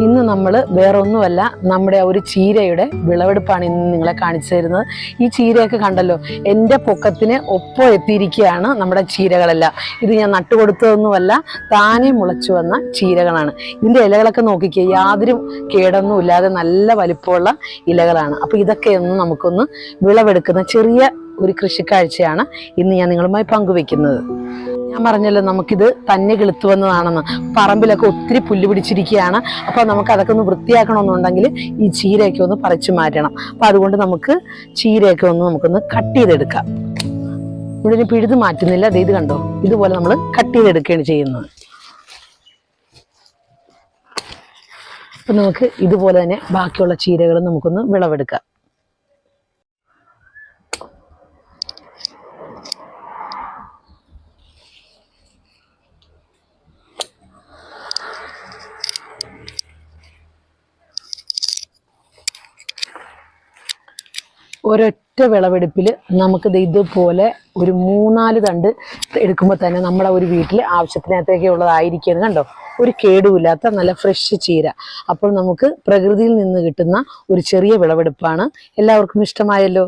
ഇന്ന് നമ്മൾ വേറെ ഒന്നുമല്ല, നമ്മുടെ ഒരു ചീരയുടെ വിളവെടുപ്പാണ് ഇന്ന് നിങ്ങളെ കാണിച്ചു തരുന്നത്. ഈ ചീരയൊക്കെ കണ്ടല്ലോ, എൻ്റെ പൊക്കത്തിന് ഒപ്പം എത്തിയിരിക്കുകയാണ് നമ്മുടെ ചീരകളെല്ലാം. ഇത് ഞാൻ നട്ടുകൊടുത്തതൊന്നുമല്ല, താനെ മുളച്ചു വന്ന ചീരകളാണ്. ഇതിൻ്റെ ഇലകളൊക്കെ നോക്കിക്കുക, യാതൊരു കേടൊന്നും ഇല്ലാതെ നല്ല വലിപ്പമുള്ള ഇലകളാണ്. അപ്പോൾ ഇതൊക്കെ ഒന്ന് നമുക്കൊന്ന് വിളവെടുക്കുന്ന ചെറിയ ഒരു കൃഷിക്കാഴ്ചയാണ് ഇന്ന് ഞാൻ നിങ്ങളുമായി പങ്കുവെക്കുന്നത്. ഞാൻ പറഞ്ഞല്ലോ, നമുക്കിത് തന്നെ കിളുത്തു വന്നതാണെന്ന്. പറമ്പിലൊക്കെ ഒത്തിരി പുല്ല് പിടിച്ചിരിക്കുകയാണ്. അപ്പോൾ നമുക്ക് അതൊക്കെ ഒന്ന് വൃത്തിയാക്കണമെന്നുണ്ടെങ്കിൽ ഈ ചീരയൊക്കെ ഒന്ന് പറിച്ചു മാറ്റണം. അപ്പോൾ അതുകൊണ്ട് നമുക്ക് ചീരയൊക്കെ നമുക്കൊന്ന് കട്ട് ചെയ്തെടുക്കാം. ഇവിടെ ഇനി പിഴുത് മാറ്റുന്നില്ല, ഇത് കണ്ടോ, ഇതുപോലെ നമ്മൾ കട്ട് ചെയ്തെടുക്കുകയാണ് ചെയ്യുന്നത്. അപ്പം നമുക്ക് ഇതുപോലെ തന്നെ ബാക്കിയുള്ള ചീരകൾ നമുക്കൊന്ന് വിളവെടുക്കാം. ഒരൊറ്റ വിളവെടുപ്പിൽ നമുക്കിത് ഇതുപോലെ ഒരു 3-4 തണ്ട് എടുക്കുമ്പോൾ തന്നെ നമ്മുടെ ഒരു വീട്ടിൽ ആവശ്യത്തിനകത്തേക്ക് ഉള്ളതായിരിക്കും. കണ്ടോ, ഒരു കേടുമില്ലാത്ത നല്ല ഫ്രഷ് ചീര. അപ്പോൾ നമുക്ക് പ്രകൃതിയിൽ നിന്ന് കിട്ടുന്ന ഒരു ചെറിയ വിളവെടുപ്പാണ്. എല്ലാവർക്കും ഇഷ്ടമായല്ലോ.